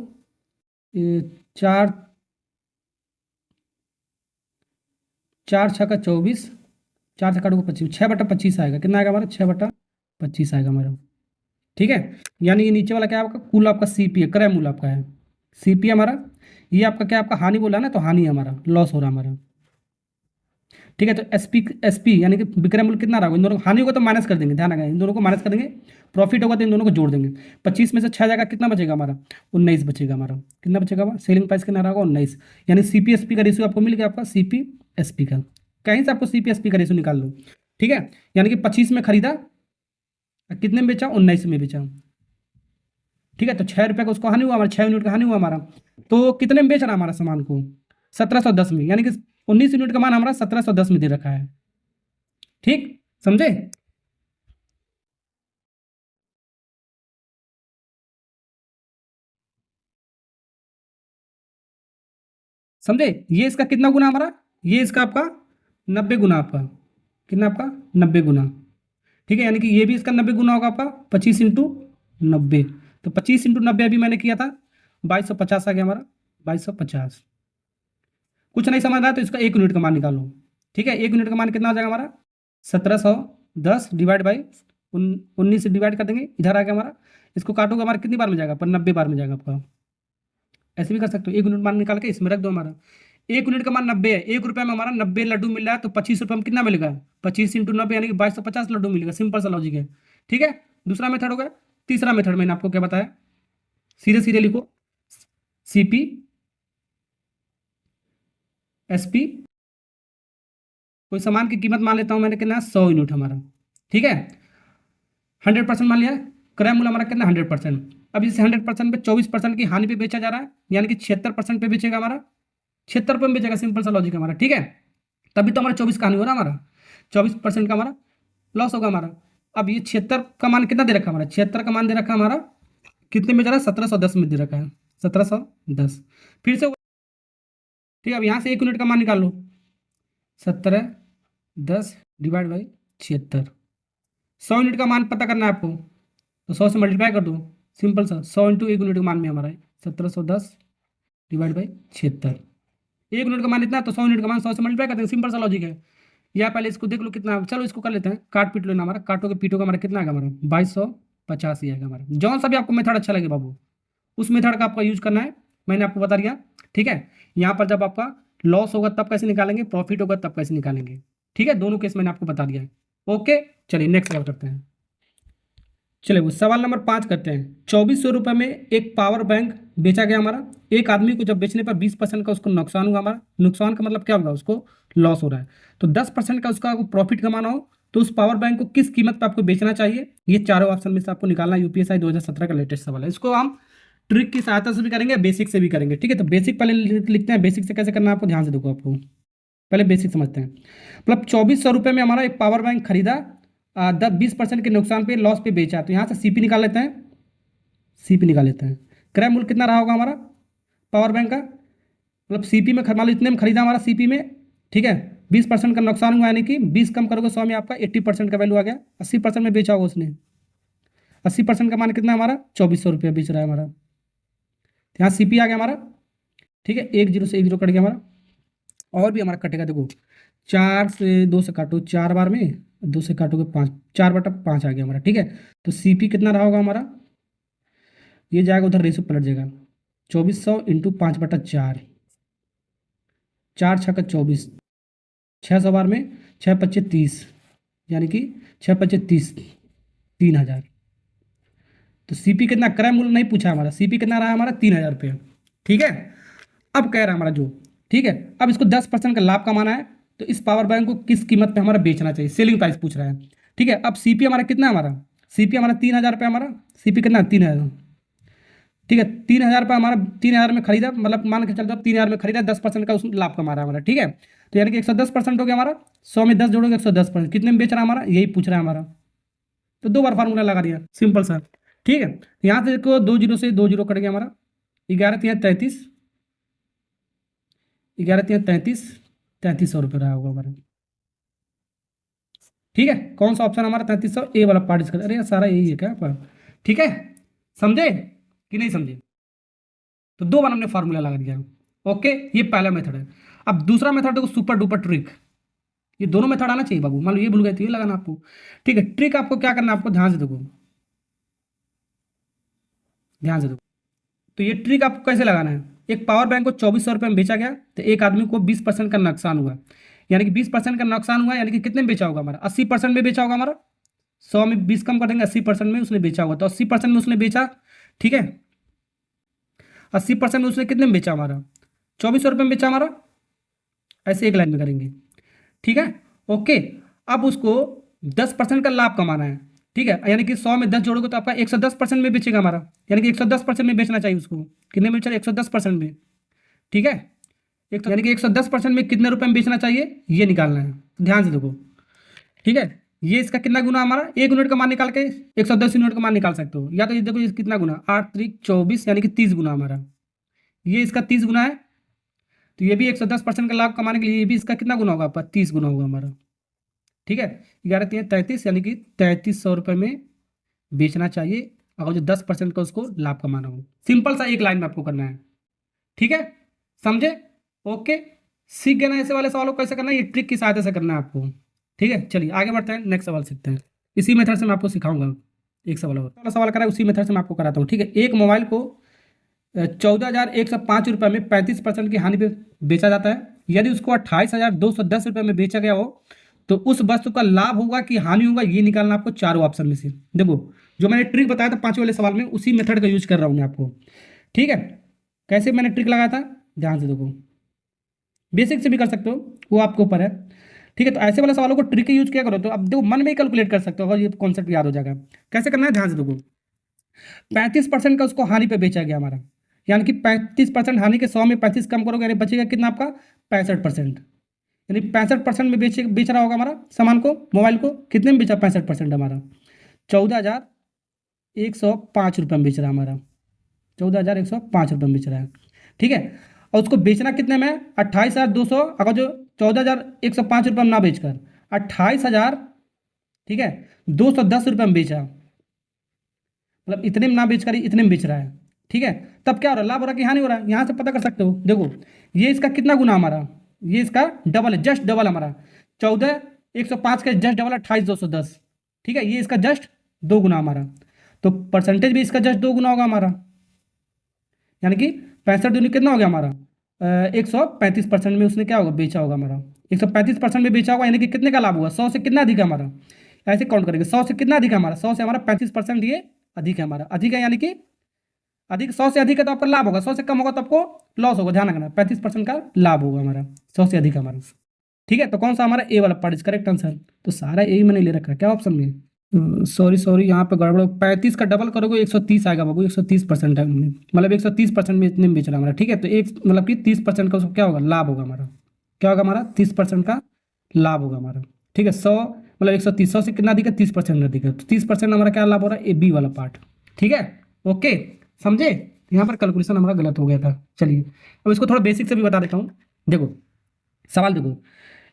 ये 4 4 6 का 24, 4 से काटोगे 25, 6/25 आएगा। कितना आएगा हमारा, 6/25 आएगा हमारा। ठीक है, यानी ये नीचे वाला क्या है आपका, कुल आपका सीपी है, क्रय मूल्य आपका है सीपी हमारा। ये आपका क्या, आपका हानि बोला ना, तो हानि है हमारा, लॉस हो रहा है हमारा। ठीक है, तो एसपी यानी कि विक्रय मूल्य कितना रहा, इन दोनों हानि होगा तो माइनस कर देंगे, ध्यान रखना इन दोनों को माइनस कर देंगे। प्रॉफिट होगा तो इन दोनों को जोड़ देंगे। 25 में से 6 जाएगा, कितना बचेगा हमारा, 19 बचेगा हमारा। कितना बचेगा हमारा, सेलिंग प्राइस कितना रहेगा, 19। यानी सीपी एसपी का रेशियो आपको मिल गया, आपका सीपी एसपी का। कहीं से आपको सीपी एसपी का रेशियो निकाल लो। ठीक है, यानी कि 25 में खरीदा, कितने में बेचा, 19 में बेचा। ठीक है, तो 6 रुपये का उसको हानि हुआ हमारा, 6 यूनिट का हानि हुआ हमारा। तो कितने में बेच रहा हमारा सामान को, 1710 में, यानी कि 19 यूनिट का मान हमारा 1710 में दे रखा है। ठीक, समझे? समझे? ये इसका कितना गुना हमारा, ये इसका आपका 90 गुना, आपका कितना, आपका 90 गुना, ठीक है। यानी कि ये भी इसका 90 गुना होगा आपका 25 × 90। तो 25 × 90 अभी मैंने किया था 2250 आ गया हमारा, 2250। कुछ नहीं समझ रहा तो इसका 1 यूनिट का मान निकालो, ठीक है। 1 यूनिट का मान कितना हो जाएगा हमारा 1710 डिवाइड बाई 19 से डिवाइड कर देंगे, इधर आ गया हमारा। इसको काटोगे हमारा कितनी बार में जाएगा, पर 90 बार में जाएगा आपका। ऐसे भी कर सकते हो, 1 यूनिट मान निकाल के इसमें रख दो हमारा। 1 यूनिट का मान 90 है, 1 रुपये में हमारा 90 लड्डू मिल रहा है, तो 25 रुपये में कितना मिलेगा, 25 × 90 यानी कि 2250 लड्डू मिलेगा। सिंपल सा लॉजिक है, ठीक है। दूसरा मेथड हो गया। तीसरा मेथड मैंने आपको क्या बताया, सीधे सीधे लिखो, CP SP, कोई सामान की कीमत मान लेता हूं मैंने कितना 100 यूनिट हमारा, ठीक है। 100% मान लिया, क्रय मूल्य हमारा कितना 100%। अब इस 100% पे 24% की हानि पे बेचा जा रहा है, यानी कि 76% पे बेचेगा हमारा, 76 पे बेचेगा। सिंपल सा लॉजिक हमारा, ठीक है। तभी तो हमारा 24 का हानि हो रहा है, हमारा 24% का हमारा लॉस होगा हमारा। अब ये 76 का मान कितना दे रखा है हमारा, 76 का मान दे रखा है हमारा कितने में जा रहा है, 1710 में दे रखा है, 1710। फिर से ठीक है। अब यहाँ से 1 यूनिट का मान निकाल लो, 1710 डिवाइड बाई 76। 100 यूनिट का मान पता करना है आपको, तो 100 से मल्टीप्लाई कर दो। सिंपल सा 100 × 1 यूनिट का मान में हमारा है 1710 डिवाइड बाई 76। 1 यूनिट का मान इतना, तो 100 यूनिट का मान 100 से मल्टीप्लाई कर देंगे। सिंपल सा लॉजिक है। या पहले इसको देख लो कितना, चलो इसको कर लेते हैं, काट पीट लो ना हमारा, काटो के पीटो का हमारा कितना आएगा, हमारा 2250 ही आएगा हमारा। जौन सा भी आपको मेथड अच्छा लगे बाबू, उस मेथड का आपका यूज करना है, मैंने आपको बता दिया, ठीक है। यहाँ पर जब आपका लॉस होगा तब कैसे निकालेंगे, प्रॉफिट होगा तब कैसे निकालेंगे, ठीक है। दोनों केस मैंने आपको बता दिया है। ओके, चलिए नेक्स्ट सवाल करते हैं। चलिए वो सवाल नंबर 5 करते हैं। 2400 रुपये में एक पावर बैंक बेचा गया हमारा। एक आदमी को जब बेचने पर 20% का उसको नुकसान हुआ हमारा। नुकसान का मतलब क्या होगा, उसको लॉस हो रहा है। तो 10% का उसका प्रॉफिट कमाना हो तो उस पावर बैंक को किस कीमत पर आपको बेचना चाहिए। ये चारों ऑप्शन में से आपको निकालना है। UPSI 2017 का लेटेस्ट सवाल है। इसको हम ट्रिक की सहायता से भी करेंगे, बेसिक से भी करेंगे, ठीक है। तो बेसिक पहले लिखते हैं, बेसिक से कैसे करना है आपको ध्यान से देखो। आपको पहले बेसिक समझते हैं। मतलब 2400 रुपये में हमारा एक पावर बैंक खरीदा, 20% के नुकसान पे, लॉस पे बेचा। तो यहाँ से CP निकाल लेते हैं, CP निकाल लेते हैं। क्रय मूल्य कितना रहा होगा हमारा पावर बैंक का, मतलब CP में मान लो इतने में खरीदा हमारा CP में, ठीक है। 20% का नुकसान हुआ, यानी कि 20 कम करोगे 100 में आपका 80% का वैल्यू आ गया। 80% में बेचा होगा उसने। 80% का मान कितना है हमारा 2400 रुपया बेच रहा है हमारा। यहाँ CP आ गया हमारा, ठीक है। 1 0 से 1 0 कट गया हमारा। और भी हमारा कटेगा, देखो 4 से 2 से काटो 4 बार में, 2 से काटोगे 5, 4/5 आ गया हमारा, ठीक है। तो CP कितना रहा होगा हमारा, ये जाएगा उधर, रेशो पलट जाएगा। 2400 × 5/4, 4 6 24, 600 बार में 6 5 30, यानी कि 6 5 30, 3000। तो CP कितना, क्रय मूल्य नहीं पूछा हमारा, CP कितना रहा हमारा 3000 रुपये, ठीक है। अब कह रहा है हमारा जो, ठीक है। अब इसको 10% का लाभ कमाना है, तो इस पावर बैंक को किस कीमत पे हमारा बेचना चाहिए, सेलिंग प्राइस पूछ रहा है, ठीक है। अब CP हमारा कितना है, हमारा CP हमारा 3000 रुपये, हमारा CP कितना 3000, ठीक है। 3000 रुपये हमारा, 3000 में खरीदा, मतलब मान के चलते 3000 में खरीदा, 10% का उस लाभ कमा रहा है हमारा, ठीक है। तो यानी कि 110% हो गया हमारा। 100 में 10 जोड़ोगे 110%, कितने में बेच रहा है हमारा, यही पूछ रहा है हमारा। तो 2 बार फार्मूला लगा दिया, सिंपल सा, ठीक है। यहाँ से देखो 2 0 से 2 0 कट गया हमारा। 11 3 33, 11 3 33, 3300 रुपये रहा होगा हमारा, ठीक है। कौन सा ऑप्शन हमारा 3300, ए वाला पार्ट इसका। अरे यार सारा यही है क्या आपका, ठीक है। समझे कि नहीं समझे। तो 2 बार हमने फार्मूला लगा दिया, ओके। ये पहला मेथड है। अब दूसरा मेथड देखो, सुपर डुपर ट्रिक। ये दोनों मेथड आना चाहिए बाबू, मान लो ये भूल गए तो ये लगाना आपको, ठीक है। ट्रिक आपको क्या करना है, आपको ध्यान से देखो, ध्यान से देखो। तो ये ट्रिक आपको कैसे लगाना है। एक पावर बैंक को 2400 रुपये में बेचा गया, तो एक आदमी को 20% का नुकसान हुआ, यानी कि 20% का नुकसान हुआ, यानी कि कितने में बेचा होगा हमारा, 80% में बेचा होगा हमारा। 100 में 20 कम कर देंगे, 80% में उसने बेचा होगा। तो 80% में उसने बेचा, ठीक है। 80% में उसने कितने में बेचा हमारा, 2400 रुपये में बेचा हमारा। ऐसे एक लाइन में करेंगे, ठीक है, ओके। अब उसको 10% का लाभ कमाना है, ठीक है। यानी कि 100 में 10 जोड़ोगे तो आपका 110% में बेचेगा हमारा, यानी कि 110% में बेचना चाहिए उसको। कितने में बेचा, 110% में, ठीक है। यानी कि 110% में कितने रुपए में बेचना चाहिए, ये निकालना है। ध्यान से देखो, ठीक है। ये इसका कितना गुना हमारा, 1 यूनिट का मान निकाल के 110 यूनिट का मान निकाल सकते हो। या तो ये देखो ये कितना गुना, 8 3 24, यानी कि 30 गुना हमारा। ये इसका 30 गुना है, तो ये भी 110% का लाभ कमाने के लिए ये भी इसका कितना गुना होगा आपका, 30 गुना होगा हमारा। ठीक है, 11×3 = 33, यानी कि 3300 रुपये में बेचना चाहिए अगर जो 10% का उसको लाभ कमाना हो। सिंपल सा एक लाइन में आपको करना है। ठीक है, समझे? ओके, सीख गए ना ऐसे वाले सवालों को कैसे करना है, ये ट्रिक की सहायता से करना है आपको। ठीक है, चलिए आगे बढ़ते हैं, नेक्स्ट सवाल सीखते हैं। इसी मेथड से मैं आपको सिखाऊंगा। एक सवाल और वाला सवाल करा है, उसी मेथड से मैं आपको कराता हूँ। ठीक है, एक मोबाइल को 14,105 रुपये में 35% की हानि पे बेचा जाता है। यदि उसको 28,210 रुपये में बेचा गया हो तो उस वस्तु का लाभ होगा कि हानि होगा, ये निकालना आपको चारों ऑप्शन में से। देखो, जो मैंने ट्रिक बताया था 5 वाले सवाल में, उसी मेथड का यूज कर रहा हूँ मैं आपको। ठीक है, कैसे मैंने ट्रिक लगाया था ध्यान से देखो, बेसिक से भी कर सकते हो, वो आपके ऊपर है। ठीक है, तो ऐसे वाले सवालों को ट्रिक यूज किया करो, तो अब देखो मन में ही कैलकुलेट कर सकते हो, और ये कॉन्सेप्ट याद हो जाएगा। कैसे करना है ध्यान से देखो, 35% का उसको हानि पे बेचा गया हमारा, यानी कि 35% हानि के 100 में 35 कम करोगे, यानी बचेगा कितना आपका, 65%। यानी 65% में बेच रहा होगा हमारा सामान को, मोबाइल को। कितने में बेचा 65% हमारा, 14,105 रुपये में बेच रहा है हमारा, 14,105 रुपये में बेच रहा है। ठीक है, और उसको बेचना कितने में, 28,200, अगर जो 14,105 रुपये में ना बेचकर 28,000, ठीक है, 210 रुपये में बेचा, मतलब इतने में ना बेचकर इतने में बेच रहा है। ठीक है, तब क्या हो रहा है, लाभ हो रहा है कि हानि हो रहा है, यहाँ से पता कर सकते हो। देखो, ये इसका कितना गुना हमारा, ये इसका डबल है, जस्ट डबल हमारा, 14,105 का जस्ट डबल 28,210। ठीक है, ये इसका जस्ट 2 गुना हमारा, तो परसेंटेज भी इसका जस्ट 2 गुना होगा हमारा, यानी कि 65 दूनी कितना हो गया हमारा, 135% में उसने क्या होगा, बेचा होगा हमारा। 135% में बेचा होगा, यानी कि कितने का लाभ होगा, 100 से कितना अधिक है हमारा, ऐसे काउंट करेंगे, 100 से कितना अधिक है हमारा, 100 से हमारा 35% ये अधिक है हमारा, अधिक है, यानी कि अधिक, 100 से अधिक है तो आपका लाभ होगा, 100 से कम होगा तो आपको लॉस होगा। ध्यान रखना, 35% का लाभ होगा हमारा, 100 से अधिक हमारा। ठीक है, तो कौन सा हमारा ए वाला पार्ट इज करेक्ट आंसर। तो सारा ए मैंने ले रखा है, क्या ऑप्शन में, सॉरी यहाँ पे गड़बड़, 35 का डबल करोगे 130 आएगा बाबू, 130% है, मतलब 130% में इतने में बेच रहा हमारा। ठीक है, तो एक मतलब कि 30% का उसको क्या होगा, लाभ होगा हमारा, क्या होगा हमारा, 30% का लाभ होगा हमारा। ठीक है, 100 मतलब 130, 100 से कितना अधिक है, 30% अधिक है, तो 30% हमारा क्या लाभ हो रहा है, ए बी वाला पार्ट। ठीक है, ओके, समझे। यहाँ पर कैलकुलेशन हमारा गलत हो गया था। चलिए अब इसको थोड़ा बेसिक से भी बता देता हूँ। देखो सवाल देखो,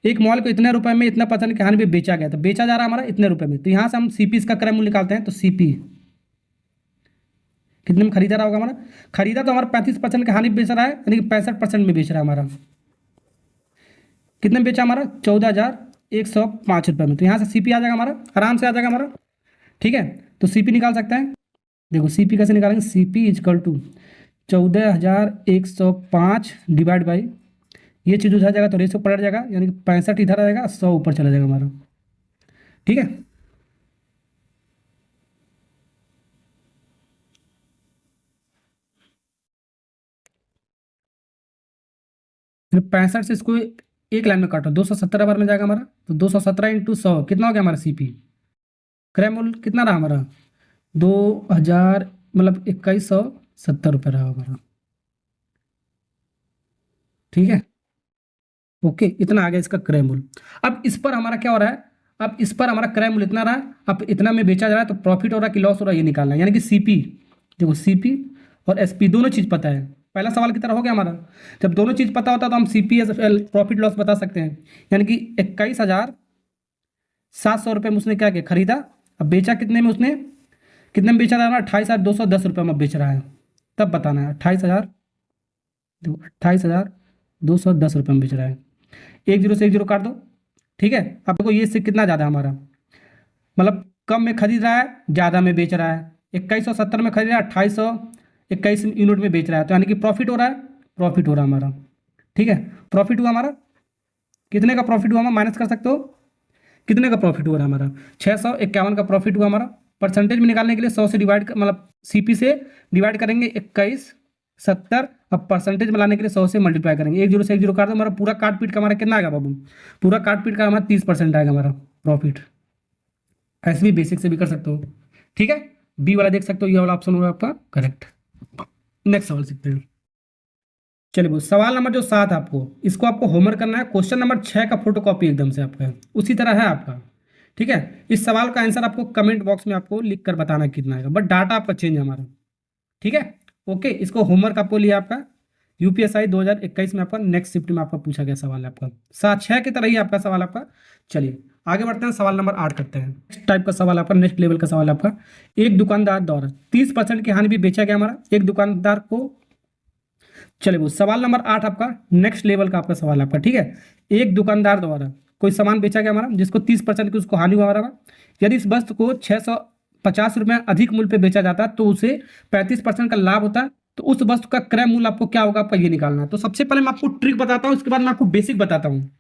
एक मोबाइल को इतने रुपए में इतना % की हानि पे बेचा गया, तो बेचा जा रहा है हमारा इतने रुपए में, तो यहाँ से हम सीपी इसका क्रय मूल्य निकालते हैं। तो सीपी कितने में खरीदा रहा होगा हमारा, खरीदा तो हमारा 35% की हानि पे बेच रहा है, यानी कि 65% में बेच रहा है हमारा। कितने में बेचा हमारा, 14,105 रुपये में, तो यहाँ से सीपी आ जाएगा हमारा, आराम से आ जाएगा हमारा। ठीक है, तो सीपी निकाल सकते हैं। देखो सीपी कैसे निकालेंगे, CP equal to 14,105 divide by, ये चीज़ उधर जाएगा तो रेशो पलट जाएगा, यानी कि 65 इधर आ जाएगा, 100 ऊपर चला जाएगा हमारा। ठीक है, 65 से इसको एक लाइन में काटो, 217 बार में जाएगा हमारा, तो 217 इंटू 100 कितना हो गया हमारा सीपी, क्रय मूल्य कितना रहा हमारा, 2,000 मतलब 2,170 रुपये रहा हमारा। ठीक है, ओके, इतना आ गया इसका क्रय मूल्य। अब इस पर हमारा क्या हो रहा है, अब इस पर हमारा क्रय मूल्य इतना रहा, अब इतना में बेचा जा रहा है, तो प्रॉफिट हो रहा है कि लॉस हो रहा है ये निकालना है, यानी कि सीपी। देखो सीपी और एसपी दोनों चीज़ पता है, पहला सवाल की तरह हो गया हमारा। जब दोनों चीज़ पता होता है तो हम सीपी एस प्रॉफिट लॉस बता सकते हैं, यानी कि 21,700 रुपये में उसने क्या किया, खरीदा। अब बेचा कितने में उसने, कितने में बेचा रहा है, 28,210 रुपये में बेच रहा है, तब बताना है। 28,000, देखो 28,210 रुपये में बेच रहा है, एक जीरो से एक जीरो काट दो। ठीक है, अब देखो ये इससे कितना ज़्यादा हमारा, मतलब कम में खरीद रहा है, ज़्यादा में बेच रहा है। 2,170 में खरीद रहा है, 2,821 यूनिट में बेच रहा है, तो यानी कि प्रॉफिट हो रहा है, प्रॉफिट हो रहा है हमारा। ठीक है, प्रॉफिट हुआ हमारा, कितने का प्रॉफिट हुआ, हमारा माइनस कर सकते हो, कितने का प्रॉफिट हुआ हमारा, 651 का प्रॉफिट हुआ हमारा। परसेंटेज में निकालने के लिए 100 से डिवाइड मतलब सीपी से डिवाइड करेंगे 2170, अब परसेंटेज में लाने के लिए 100 से मल्टीप्लाई करेंगे, एक जीरो से एक जीरो काट दो, हमारा पूरा काट पीट का हमारा कितना आएगा बाबू, पूरा काट पीट का हमारा 30% आएगा हमारा प्रॉफिट। ऐसे भी बेसिक से भी कर सकते हो। ठीक है, बी वाला देख सकते हो, ये वाला ऑप्शन होगा आपका करेक्ट। नेक्स्ट सवाल सीखते हैं। चलिए वो सवाल नंबर जो 7 आपको, इसको आपको होमवर्क करना है, क्वेश्चन नंबर 6 का फोटो कॉपी एकदम से आपका है, उसी तरह है आपका। ठीक है, इस सवाल का आंसर आपको कमेंट बॉक्स में आपको लिख कर बताना कितना आएगा, बट डाटा आपका चेंज है हमारा। ठीक है, ओके, इसको होमवर्क आपको लिया आपका, यूपीएसआई 2021 में आपका नेक्स्ट शिफ्ट में आपका पूछा गया सवाल है आपका 7-6 की तरह ही आपका सवाल आपका। चलिए आगे बढ़ते हैं, सवाल नंबर 8 करते हैं। नेक्स्ट टाइप का सवाल आपका, नेक्स्ट लेवल का सवाल आपका। एक दुकानदार द्वारा 30% की हानि भी बेचा गया हमारा एक दुकानदार को। चलिए वो सवाल नंबर 8 आपका नेक्स्ट लेवल का आपका सवाल आपका, ठीक है। एक दुकानदार द्वारा कोई सामान बेचा गया हमारा जिसको 30% की उसको हानि हुआ हमारा। यदि इस वस्तु को 650 रुपये अधिक मूल्य पे बेचा जाता है तो उसे 35% का लाभ होता है। तो उस वस्तु का क्रय मूल्य आपको क्या होगा, आपका ये निकालना है। तो सबसे पहले मैं आपको ट्रिक बताता हूँ, उसके बाद मैं आपको बेसिक बताता हूँ,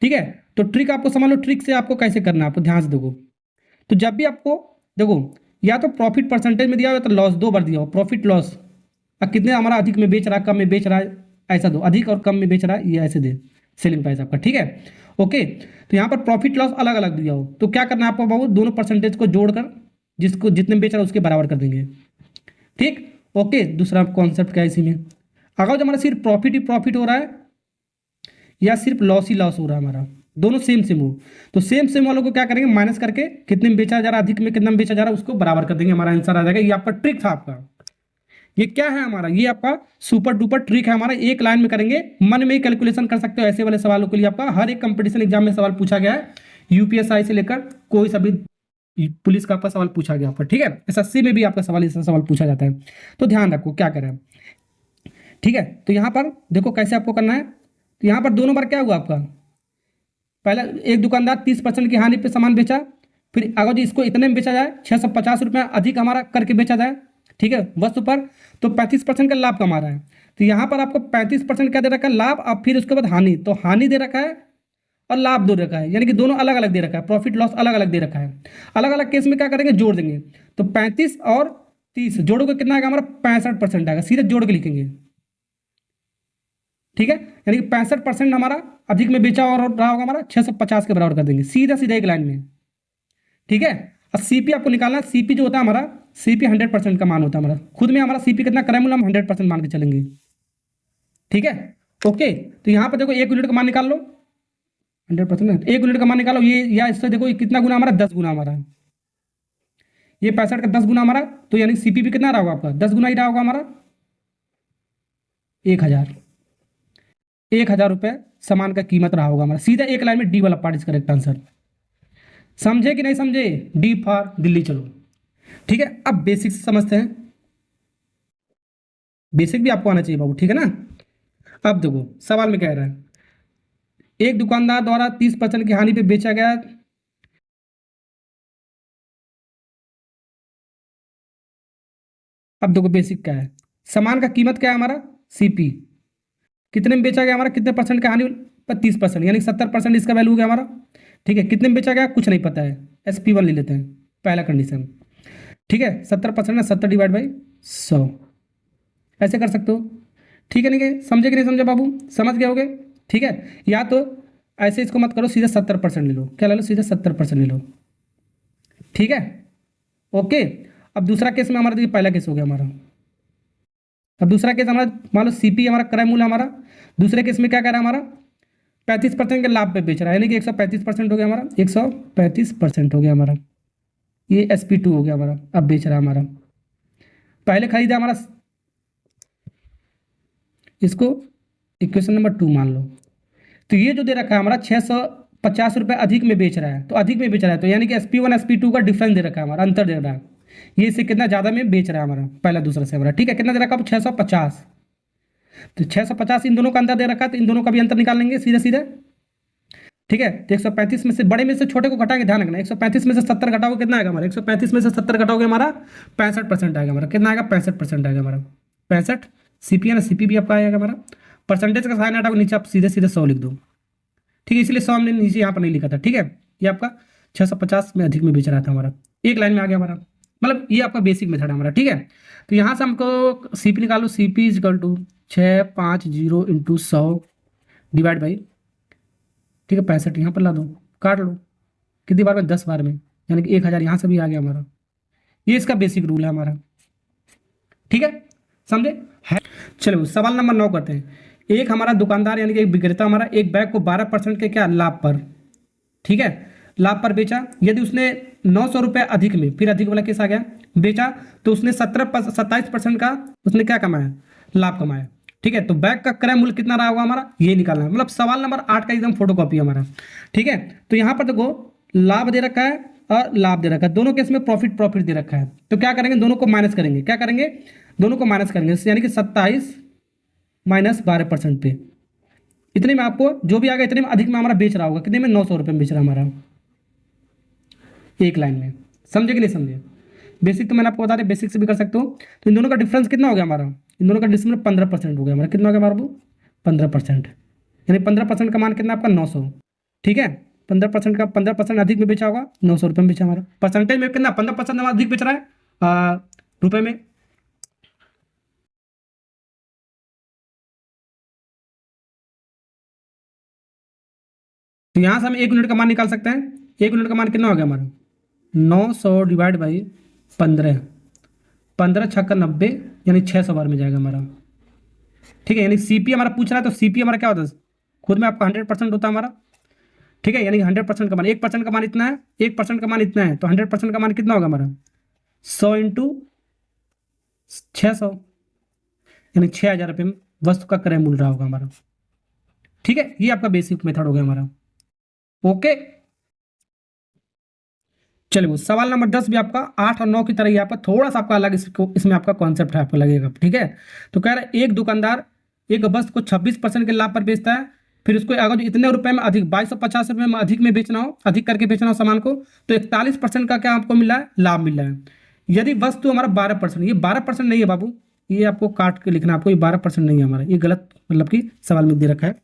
ठीक है। तो ट्रिक आपको समझ लो, ट्रिक से आपको कैसे करना है, आपको ध्यान से देखो। तो जब भी आपको देखो, या तो प्रॉफिट परसेंटेज में दिया हो या तो लॉस, दो बार दिया हो, प्रॉफिट लॉस। अब कितने हमारा अधिक में बेच रहा है, कम में बेच रहा है, ऐसा दो, अधिक और कम में बेच रहा है ये ऐसे दे, सेलिंग प्राइस आपका, ठीक है। ओके, तो यहाँ पर प्रॉफिट लॉस अलग अलग दिया हो तो क्या करना है आपको बाबू, दोनों परसेंटेज को जोड़कर जिसको जितने में बेच रहा है उसके बराबर कर देंगे, ठीक। ओके, दूसरा कॉन्सेप्ट क्या है इसी में, अगर जो हमारा सिर्फ प्रॉफिट ही प्रॉफिट हो रहा है या सिर्फ लॉस ही लॉस हो रहा है, हमारा दोनों सेम सेम हो, तो सेम सेम वालों को क्या करेंगे, माइनस करके कितने में बेचा जा रहा है, अधिक में कितना में बेचा जा रहा है उसको बराबर कर देंगे, हमारा आंसर आ जाएगा। ये आपका ट्रिक था आपका, ये क्या है हमारा, ये आपका सुपर डुपर ट्रिक है हमारा। एक लाइन में करेंगे, मन में ही कैलकुलेशन कर सकते हो। ऐसे वाले सवालों के लिए आपका हर एक कंपटीशन एग्जाम में सवाल पूछा गया है, यूपीएसआई से लेकर कोई सा भी पुलिस का आपका सवाल पूछा गया आपका, ठीक है। एसएससी में भी आपका सवाल ऐसा सवाल पूछा जाता है, तो ध्यान रखो क्या करें, ठीक है। तो यहाँ पर देखो कैसे आपको करना है। तो यहाँ पर दोनों बार क्या हुआ आपका, पहला एक दुकानदार 30% की हानि पे सामान बेचा, फिर अगर इसको इतने में बेचा जाए 650 रुपये अधिक हमारा करके बेचा जाए, ठीक है, वस्तु पर, तो 35% का लाभ कमा रहा है। तो यहाँ पर आपको 35% क्या दे रखा है, लाभ, अब फिर उसके बाद हानि, तो हानि दे रखा है और लाभ दे रखा है, यानी कि दोनों अलग अलग दे रखा है, प्रॉफिट लॉस अलग अलग दे रखा है। अलग अलग केस में क्या करेंगे, जोड़ देंगे। तो 35 और 30 जोड़ोगे कितना आएगा हमारा, 65% आएगा, सीधे जोड़ के लिखेंगे, ठीक है। यानी कि 65% हमारा अधिक में बेचा और रहा होगा हमारा 650 के बराबर कर देंगे, सीधा सीधा एक लाइन में, ठीक है। अब सीपी आपको निकालना है, सीपी जो होता है हमारा, सीपी 100% का मान होता है हमारा, खुद में हमारा सीपी कितना क्रय मूल्य हम 100% मान के चलेंगे, ठीक है। ओके, तो यहाँ पर देखो 1 यूनिट का मान निकाल लो, 100%, 1 यूनिट का मान निकालो, ये या इससे देखो ये कितना गुना हमारा, 10 गुना हमारा, ये 65 का 10 गुना हमारा, तो यानी सीपी भी कितना रहा होगा आपका, 10 गुना ही रहा होगा हमारा, 1000 रुपये सामान का कीमत रहा होगा हमारा। सीधा एक लाइन में डी वाला पार्ट इज करेक्ट आंसर। समझे कि नहीं समझे, डी फॉर दिल्ली। चलो ठीक है, अब बेसिक समझते हैं, बेसिक भी आपको आना चाहिए बाबू, ठीक है ना। अब देखो सवाल में कह रहा है, एक दुकानदार द्वारा 30% की हानि पे बेचा गया, अब देखो बेसिक क्या है, सामान का कीमत क्या है हमारा, सीपी, कितने में बेचा गया हमारा, कितने परसेंट का हानि पर 30%, यानी 70% इसका वैल्यू हो गया हमारा, ठीक है। कितने में बेचा गया कुछ नहीं पता है, SP1 ले लेते हैं पहला कंडीशन, ठीक है। 70% है, 70 डिवाइड बाई 100, ऐसे कर सकते हो, ठीक है। नहीं कि समझे कि नहीं समझे बाबू, समझ गए होगे, ठीक है। या तो ऐसे इसको मत करो, सीधे 70% ले लो, क्या ले लो, सीधे 70% ले लो, ठीक है। ओके, अब दूसरा केस में हमारा, देखिए पहला केस हो गया हमारा, अब दूसरा केस हमारा, मान लो सीपी हमारा क्रय मूल्य हमारा, दूसरे केस में क्या कह रहा है हमारा, 35% के लाभ पे बेच रहा है, यानी कि 135% हो गया हमारा, 135% हो गया हमारा, ये SP2 हो गया हमारा, अब बेच रहा है हमारा, पहले खरीदा हमारा, इसको इक्वेशन नंबर 2 मान लो। तो ये जो दे रखा है हमारा 650 रुपये अधिक में बेच रहा है, तो अधिक में बेच रहा है, तो यानी कि SP1 SP2 का डिफरेंस दे रखा है हमारा, अंतर दे रहा है, ये इससे कितना ज़्यादा में बेच रहा है हमारा, पहला दूसरा से हमारा, ठीक है। कितना दे रखा है 650, तो 650 इन दोनों का अंतर दे रखा है, तो इन दोनों का भी अंतर निकाल लेंगे सीधे सीधे, ठीक है। तो 135 में से बड़े में से छोटे को घटाएंगे, ध्यान रखना, 135 में से 70 घटाओगे कितना आएगा हमारा, 135 में से 70 घटाओगे हमारा 65% आएगा हमारा, कितना आएगा 65% आएगा हमारा, 65 CP है ना, CP भी आपका आएगा हमारा, परसेंटेज का साइन हटाओगे नीचे आप सीधे सीधे 100 लिख दो, ठीक है। इसलिए 100 हमने नीचे यहाँ पर नहीं लिखा था, ठीक है। ये आपका 650 में अधिक में बेच रहा था हमारा, एक लाइन में आ गया हमारा, मतलब ये आपका बेसिक मेथड है हमारा, ठीक है। तो यहाँ से हमको CP निकालो, CP is equal to 650 into 100 divide by, ठीक है, 65 यहाँ पर ला दो, काट लो, कितनी बार में 10 बार में, यानी कि 1000 यहाँ से भी आ गया हमारा, ये इसका बेसिक रूल है हमारा, ठीक है, समझे है। चलो सवाल नंबर 9 करते हैं। एक हमारा दुकानदार यानी कि एक विक्रेता हमारा एक बैग को 12% के क्या लाभ पर, ठीक है, लाभ पर बेचा, यदि उसने 900 रुपये अधिक में, फिर अधिक वाला केस आ गया, बेचा, तो उसने 27% का उसने क्या कमाया, लाभ कमाया, ठीक है, तो बैग का क्रय मूल्य कितना रहा होगा हमारा, ये निकालना है। मतलब सवाल नंबर 8 का एकदम फोटोकॉपी हमारा। ठीक है, तो यहाँ पर देखो लाभ दे रखा है और लाभ दे रखा है, दोनों केस में प्रॉफिट प्रॉफिट दे रखा है। तो क्या करेंगे, दोनों को माइनस करेंगे। क्या करेंगे, दोनों को माइनस करेंगे, यानी कि 27 माइनस 12% पे इतने में आपको जो भी आएगा इतने में अधिक में हमारा बेच रहा होगा, कितने में, 900 रुपये में बेच रहा है हमारा एक लाइन में। समझे कि नहीं समझे? बेसिक तो मैंने आपको बता दिया, बेसिक से भी कर सकते हो। तो इन दोनों का डिफरेंस कितना हो गया हमारा, इन दोनों का डिफरेंस 15% हो गया हमारा। कितना हो गया हमारा वो, 15%, यानी 15% का मान कितना आपका 900। ठीक है, 15% का 15% अधिक में बेचा होगा, 900 रुपये में बेचा हमारा। परसेंटेज में कितना, 15% हमारा अधिक बेच रहा है रुपये में। तो यहाँ से हम 1 यूनिट का मान निकाल सकते हैं। 1 यूनिट का मान कितना हो गया हमारा, 900 डिवाइड बाई 15, 15 छक्का 90, यानी 600 बार में जाएगा हमारा। ठीक है, यानी सीपी हमारा पूछ रहा है, तो सीपी हमारा क्या होता है, खुद में आपका 100% होता है हमारा। ठीक है, यानी 100% का मान, 1% का मान इतना है, 1% का मान इतना है, तो 100% का मान कितना होगा हमारा, 100 इंटू 600, यानी 6,000 रुपये में वस्तु का क्रय मूल्य रहा होगा हमारा। ठीक है, ये आपका बेसिक मेथड हो गया हमारा। ओके, चलिए वो सवाल नंबर 10 भी आपका 8 और 9 की तरह ही आपका थोड़ा सा आपका अलग इसमें आपका कॉन्सेप्ट है, आपको लगेगा। ठीक है, तो कह रहा है एक दुकानदार एक वस्तु को 26% के लाभ पर बेचता है, फिर उसको अगर इतने रुपए में अधिक 2250 रुपये में अधिक में बेचना हो, अधिक करके बेचना हो सामान को, तो 41% का क्या आपको मिल रहा है, लाभ मिल रहा है। यदि वस्तु हमारा 12%, ये 12% नहीं है बाबू, ये आपको काट के लिखना है आपको, ये 12% नहीं है हमारा, ये गलत मतलब कि सवाल में दे रखा है।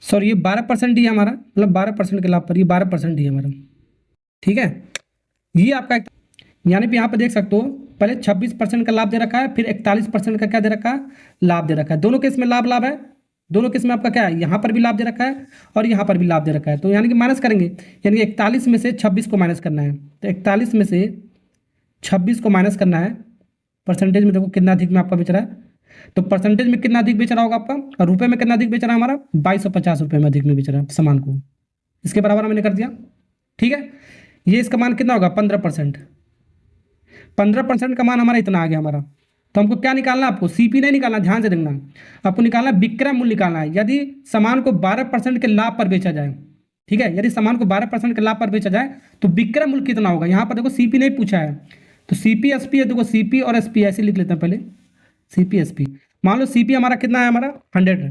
सॉरी, ये 12% ही है हमारा, मतलब 12% के लाभ पर ये 12% ही है हमारा। ठीक है, ये आपका यानी कि यहाँ पे देख सकते हो, पहले 26% का लाभ दे रखा है, फिर 41% का क्या दे रखा है, लाभ दे रखा है। दोनों केस में लाभ लाभ है, दोनों केस में आपका क्या है, यहाँ पर भी लाभ दे रखा है और यहाँ पर भी लाभ दे रखा है। तो यानी कि माइनस करेंगे, यानी कि 41 में से 26 को माइनस करना है। तो 41 में से 26 को माइनस करना है, परसेंटेज में देखो कितना अधिक में आपका बेच रहा है, तो परसेंटेज में कितना अधिक बेच रहा होगा आपका, और रुपये में कितना अधिक बेच रहा है हमारा, 2250 रुपये में अधिक में बेच रहा है सामान को, इसके बराबर हमने कर दिया। ठीक है, ये इसका मान कितना होगा, 15%। 15% का मान हमारा इतना आ गया हमारा। तो हमको क्या निकालना है, आपको सीपी नहीं निकालना, ध्यान से देखना, आपको निकालना विक्रय मूल्य निकालना है। यदि सामान को 12% के लाभ पर बेचा जाए, ठीक है, यदि सामान को 12% के लाभ पर बेचा जाए तो विक्रय मूल्य कितना होगा। यहाँ पर देखो सीपी नहीं पूछा है, तो सीपी एसपी है, देखो सीपी और एसपी ऐसे लिख लेते हैं पहले, सीपी एसपी। मान लो सीपी हमारा कितना है, हमारा 100 है,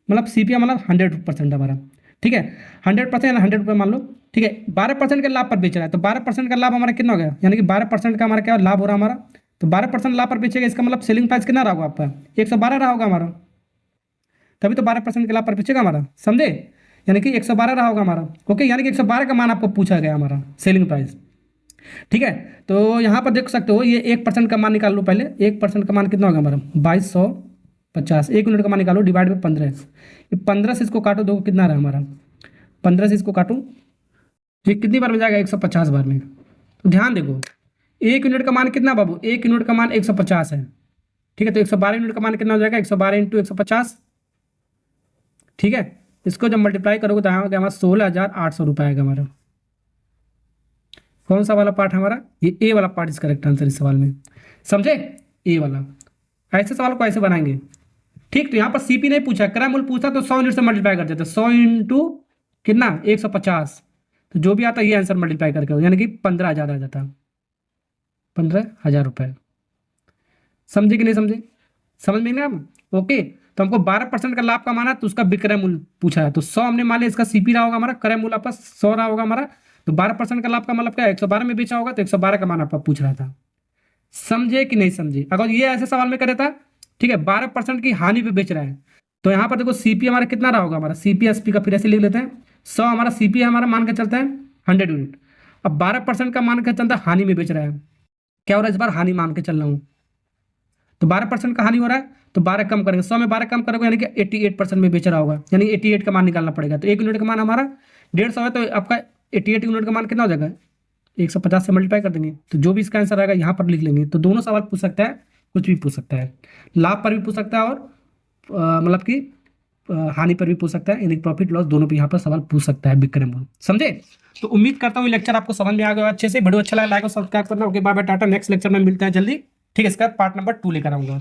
मतलब सीपी हमारा 100% हमारा। ठीक है, 100% 100 रुपये मान लो। ठीक है, 12% के लाभ पर बेच रहा है, तो 12% का लाभ हमारा कितना हो गया, यानी कि 12% का हमारा क्या लाभ हो रहा है हमारा, तो 12% लाभ पर बेचेगा, इसका मतलब सेलिंग प्राइस कितना रहा होगा आपका, 112 रहा होगा हमारा, तभी तो 12% के लाभ पर बेचेगा हमारा, समझे, यानी कि 112 रहा होगा हमारा। ओके, यानी कि 112 का मान आपको पूछा गया हमारा सेलिंग प्राइस। ठीक है, तो यहाँ पर देख सकते हो, ये 1% का मान निकाल लो पहले। 1% का मान कितना होगा हमारा, 2250। 1 यूनिट का मान निकालो, डिवाइड बाई 15, ये 15 से इसको काटो, देखो कितना रहा हमारा, 15 से इसको काटो, ये कितनी बार में जाएगा, 150 बार में। तो ध्यान देखो, 1 यूनिट का मान कितना बाबू, 1 यूनिट का मान 150 है। ठीक है, तो 112 यूनिट का मान कितना हो जाएगा, 112 इंटू 150। ठीक है, इसको जब मल्टीप्लाई करोगे तो यहाँ हमारा 16,800 रुपये आएगा हमारा। कौन सा वाला पार्ट हमारा, ये ए वाला पार्ट इस करेक्ट आंसर इस सवाल में, समझे, ए वाला। ऐसे सवाल को ऐसे बनाएंगे। ठीक, तो यहाँ पर सीपी नहीं पूछा, क्रय मूल्य पूछा तो 100 यूनिट से मल्टीप्लाई कर देते, 100 इंटू कितना, 150, तो जो भी आता है ये आंसर मल्टीप्लाई करके, यानी कि 15,000 आ जाता, 15,000 रुपये। समझे कि नहीं समझे, समझ में नहीं आप? ओके, तो हमको 12% का लाभ का माना, तो उसका विक्रय मूल्य पूछा है, तो 100 हमने मान लिया, इसका सीपी रहा होगा हमारा, क्रय मूल्य आपका 100 रहा होगा हमारा, तो 12% का लाभ का मतलब क्या है, 112 में बेचा होगा, तो 112 का मान आपका पूछ रहा था। समझे कि नहीं समझे? अगर ये ऐसे सवाल में करे था, ठीक है, 12% की हानि पे बेच रहा है, तो यहाँ पर देखो सीपी हमारा कितना रहा होगा हमारा, सीपी एसपी का फिर ऐसे लिख लेते हैं, 100 हमारा सीपी हमारा मान के चलता है 100 यूनिट। अब 12% का मान के चलता है, हानि में बेच रहा है, क्या हो रहा है इस बार, हानि मान के चल रहा हूँ, तो 12% का हानि हो रहा है, तो 12 कम करेंगे, 100 में 12 कम करोगे, यानी कि 88% में बेच रहा होगा, यानी 88 का मान निकालना पड़ेगा। तो 1 यूनिट का मान हमारा 150 है, तो आपका 88 यूनिट का मान कितना हो जाएगा, 150 से मल्टीप्लाई कर देंगे, तो जो भी इसका आंसर आएगा यहाँ पर लिख लेंगे। तो दोनों सवाल पूछ सकता है, कुछ भी पूछ सकता है, लाभ पर भी पूछ सकता है और मतलब कि हानि पर भी पूछ सकता है, यानी प्रॉफिट लॉस दोनों पे यहाँ पर सवाल पूछ सकता है विक्रय मूल्य। समझे? तो उम्मीद करता हूँ लेक्चर आपको समझ में आ गया अच्छे से। वीडियो अच्छा लगा लाइक और सब्सक्राइब करना। Okay, bye bye, tata. Next lecture में मिलते हैं जल्दी। ठीक है, इसका पार्ट नंबर 2 लेकर आऊंगा।